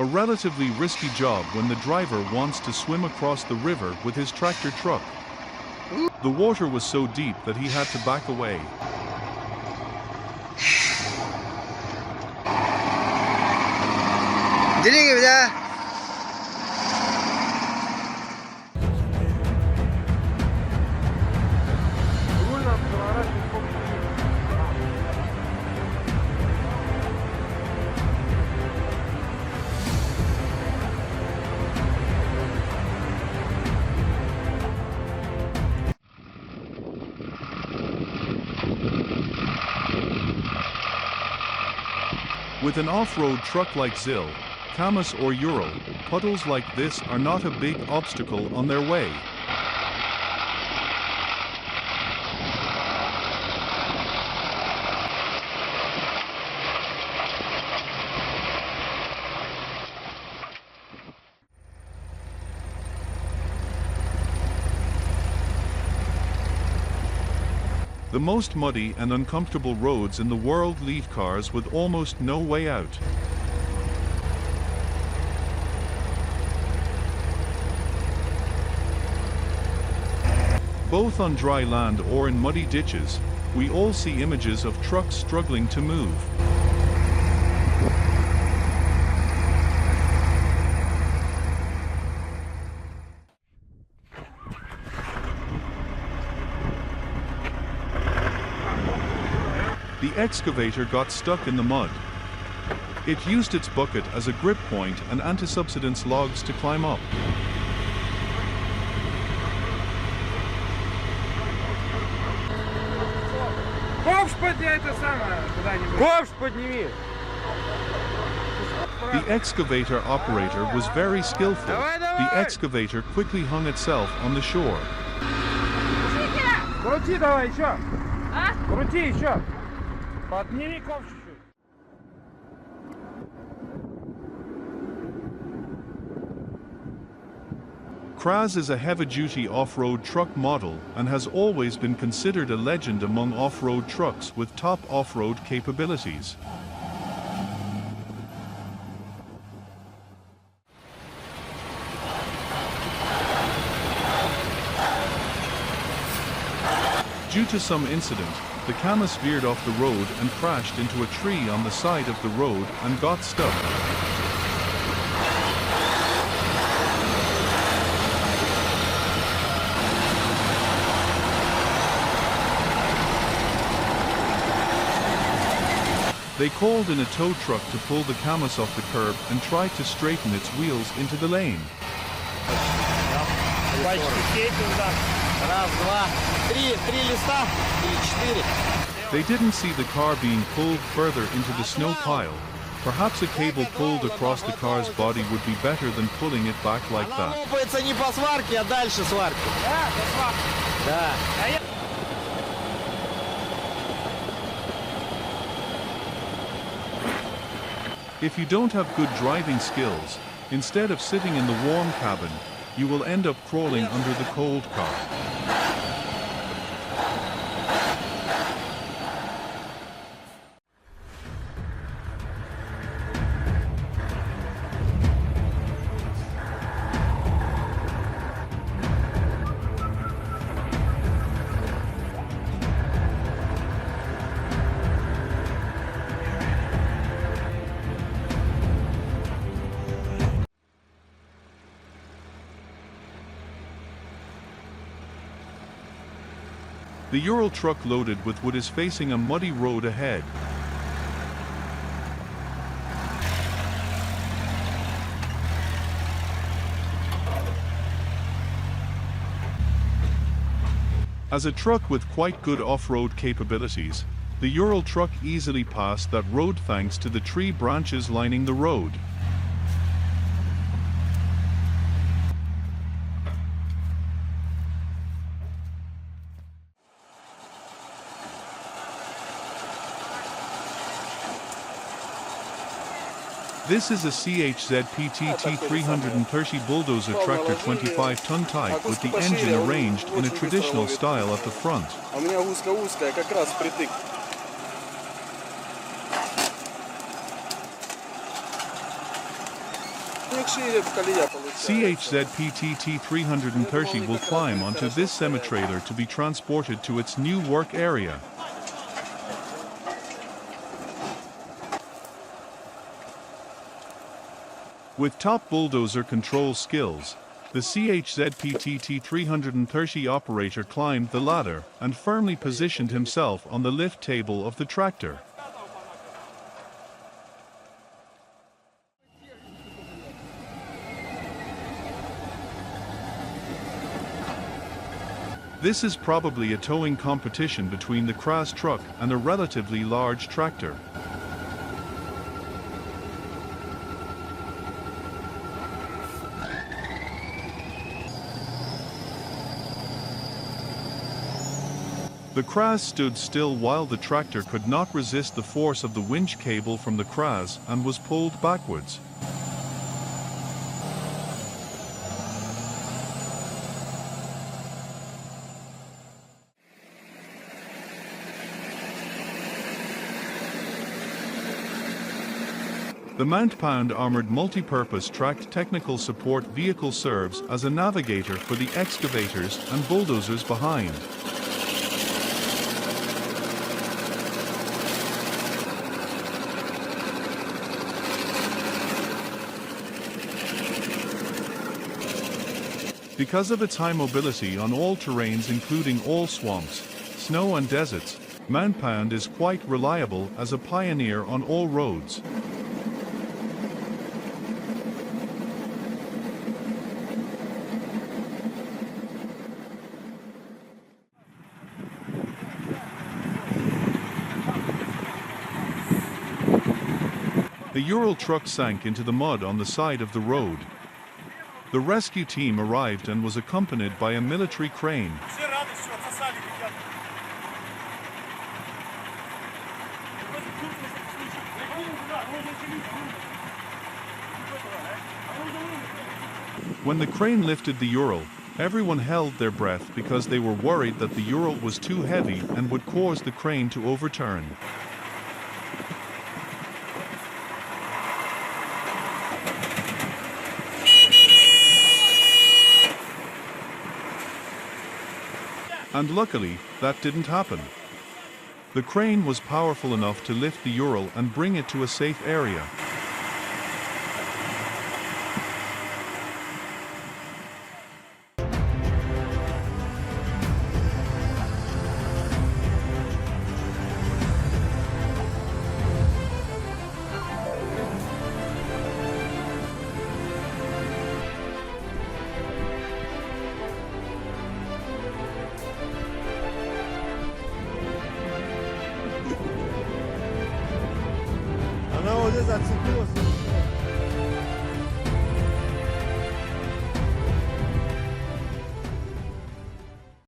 A relatively risky job when the driver wants to swim across the river with his tractor truck. The water was so deep that he had to back away. With an off-road truck like ZIL, Kamaz or Ural, puddles like this are not a big obstacle on their way. The most muddy and uncomfortable roads in the world leave cars with almost no way out. Both on dry land or in muddy ditches, we all see images of trucks struggling to move. The excavator got stuck in the mud. It used its bucket as a grip point and anti-subsidence logs to climb up. The excavator operator was very skillful. The excavator quickly hung itself on the shore. Kraz is a heavy-duty off-road truck model and has always been considered a legend among off-road trucks with top off-road capabilities. Due to some incident, the Kamaz veered off the road and crashed into a tree on the side of the road and got stuck. They called in a tow truck to pull the Kamaz off the curb and tried to straighten its wheels into the lane. They didn't see the car being pulled further into the snow pile. Perhaps a cable pulled across the car's body would be better than pulling it back like that. If you don't have good driving skills, instead of sitting in the warm cabin, you will end up crawling under the cold car. The Ural truck loaded with wood is facing a muddy road ahead. As a truck with quite good off-road capabilities, the Ural truck easily passed that road thanks to the tree branches lining the road. This is a CHZ PTT 330 Bulldozer tractor 25-ton type with the engine arranged in a traditional style at the front. CHZ PTT 330 will climb onto this semi-trailer to be transported to its new work area. With top bulldozer control skills, the CHZ PTT 330 operator climbed the ladder and firmly positioned himself on the lift table of the tractor. This is probably a towing competition between the Kras truck and a relatively large tractor. The Kras stood still while the tractor could not resist the force of the winch cable from the Kras and was pulled backwards. The mount-pound armored multi-purpose tracked technical support vehicle serves as a navigator for the excavators and bulldozers behind. Because of its high mobility on all terrains including all swamps, snow and deserts, mount-pound is quite reliable as a pioneer on all roads. The Ural truck sank into the mud on the side of the road. The rescue team arrived and was accompanied by a military crane. When the crane lifted the Ural, everyone held their breath because they were worried that the Ural was too heavy and would cause the crane to overturn. And luckily, that didn't happen. The crane was powerful enough to lift the Ural and bring it to a safe area. Она вот это отцепилась.